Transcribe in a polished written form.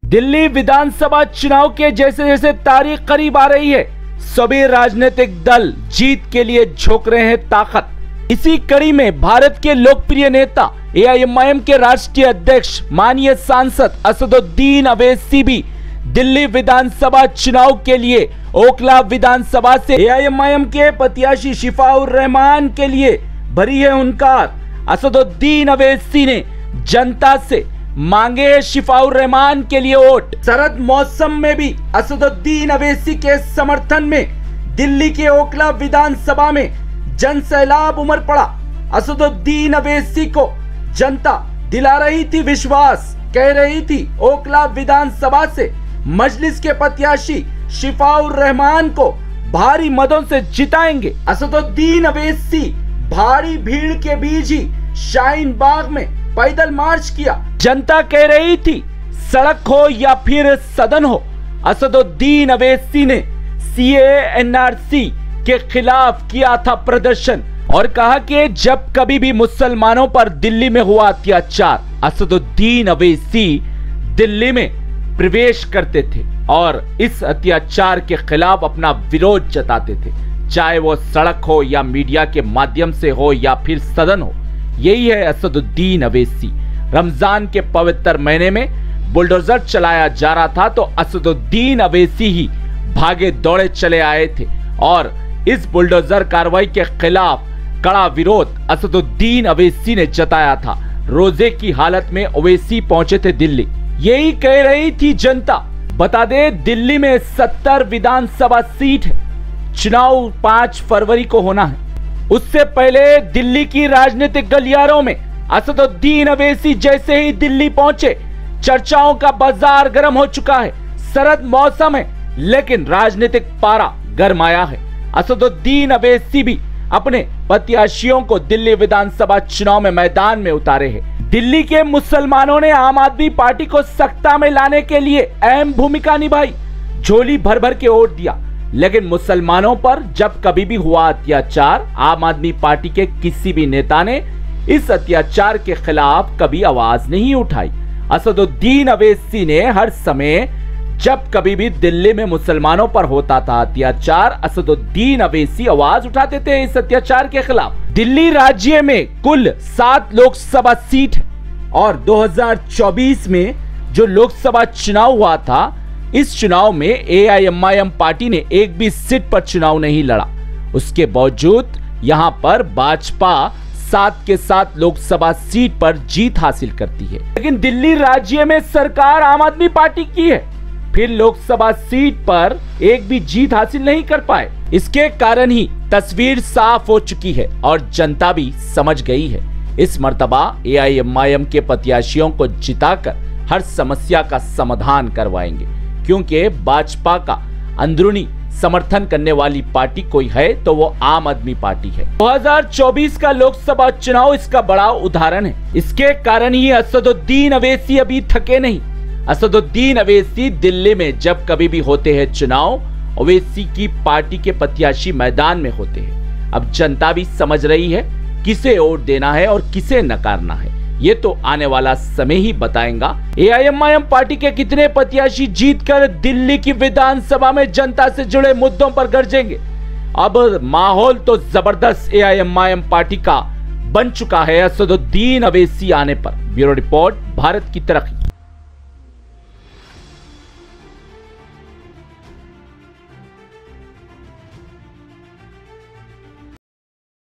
दिल्ली विधानसभा चुनाव के जैसे जैसे तारीख करीब आ रही है, सभी राजनीतिक दल जीत के लिए झोंक रहे हैं ताकत। इसी कड़ी में भारत के लोकप्रिय नेता एआईएमआईएम के राष्ट्रीय अध्यक्ष माननीय सांसद असदुद्दीन अवैसी भी दिल्ली विधानसभा चुनाव के लिए ओखला विधानसभा से एआईएमआईएम के प्रत्याशी शिफाउर रहमान के लिए भरी है हुंकार। असदुद्दीन अवैसी ने जनता से मांगे शिफाउर रहमान के लिए वोट। शरद मौसम में भी असदुद्दीन अवैसी के समर्थन में दिल्ली के ओखला विधानसभा में जन सैलाब उमड़ पड़ा। असदुद्दीन अवैसी को जनता दिला रही थी विश्वास, कह रही थी ओखला विधानसभा से मजलिस के प्रत्याशी शिफाउर रहमान को भारी मतों से जिताएंगे। असदुद्दीन अवैसी भारी भीड़ के बीच ही शाहीन बाग में पैदल मार्च किया। जनता कह रही थी सड़क हो या फिर सदन हो, असदुद्दीन अवैसी ने सीए/एनआरसी के खिलाफ किया था प्रदर्शन और कहा कि जब कभी भी मुसलमानों पर दिल्ली में हुआ अत्याचार, असदुद्दीन अवैसी दिल्ली में प्रवेश करते थे और इस अत्याचार के खिलाफ अपना विरोध जताते थे, चाहे वो सड़क हो या मीडिया के माध्यम से हो या फिर सदन हो। यही है असदुद्दीन अवैसी। रमजान के पवित्र महीने में बुलडोजर चलाया जा रहा था तो असदुद्दीन अवैसी ही भागे दौड़े चले आए थे और इस बुलडोजर कार्रवाई के खिलाफ कड़ा विरोध असदुद्दीन अवैसी ने जताया था। रोजे की हालत में अवैसी पहुंचे थे दिल्ली। यही कह रही थी जनता। बता दे दिल्ली में 70 विधानसभा सीट है, चुनाव 5 फरवरी को होना है। उससे पहले दिल्ली की राजनीतिक गलियारों में असदुद्दीन अवैसी जैसे ही दिल्ली पहुंचे, चर्चाओं का बाजार गर्म हो चुका है। शरद मौसम है लेकिन राजनीतिक पारा गरमाया है। असदुद्दीन अवैसी भी अपने प्रत्याशियों को दिल्ली विधानसभा चुनाव में मैदान में उतारे हैं। दिल्ली के मुसलमानों ने आम आदमी पार्टी को सत्ता में लाने के लिए अहम भूमिका निभाई, झोली भर भर के वोट दिया, लेकिन मुसलमानों पर जब कभी भी हुआ अत्याचार, आम आदमी पार्टी के किसी भी नेता ने इस अत्याचार के खिलाफ कभी आवाज नहीं उठाई। असदुद्दीन अवैसी ने हर समय जब कभी भी दिल्ली में मुसलमानों पर होता था अत्याचार, असदुद्दीन अवैसी आवाज उठाते थे इस अत्याचार के खिलाफ। दिल्ली राज्य में कुल 7 लोकसभा सीट है और 2024 में जो लोकसभा चुनाव हुआ था, इस चुनाव में एआईएमआईएम पार्टी ने एक भी सीट पर चुनाव नहीं लड़ा। उसके बावजूद यहां पर भाजपा 7 के 7 लोकसभा सीट पर जीत हासिल करती है। लेकिन दिल्ली राज्य में सरकार आम आदमी पार्टी की है, फिर लोकसभा सीट पर एक भी जीत हासिल नहीं कर पाए। इसके कारण ही तस्वीर साफ हो चुकी है और जनता भी समझ गई है। इस मर्तबा एआईएमआईएम के प्रत्याशियों को जिताकर हर समस्या का समाधान करवाएंगे, क्योंकि भाजपा का अंदरूनी समर्थन करने वाली पार्टी कोई है तो वो आम आदमी पार्टी है। 2024 का लोकसभा चुनाव इसका बड़ा उदाहरण है। इसके कारण ही असदुद्दीन अवैसी अभी थके नहीं। असदुद्दीन अवैसी दिल्ली में जब कभी भी होते हैं चुनाव, अवैसी की पार्टी के प्रत्याशी मैदान में होते हैं। अब जनता भी समझ रही है किसे वोट देना है और किसे नकारना है, ये तो आने वाला समय ही बताएगा। एआईएमआईएम पार्टी के कितने प्रत्याशी जीतकर दिल्ली की विधानसभा में जनता से जुड़े मुद्दों पर गरजेंगे। अब माहौल तो जबरदस्त एआईएमआईएम पार्टी का बन चुका है असदुद्दीन अवैसी आने पर। ब्यूरो रिपोर्ट, भारत की तरक्की।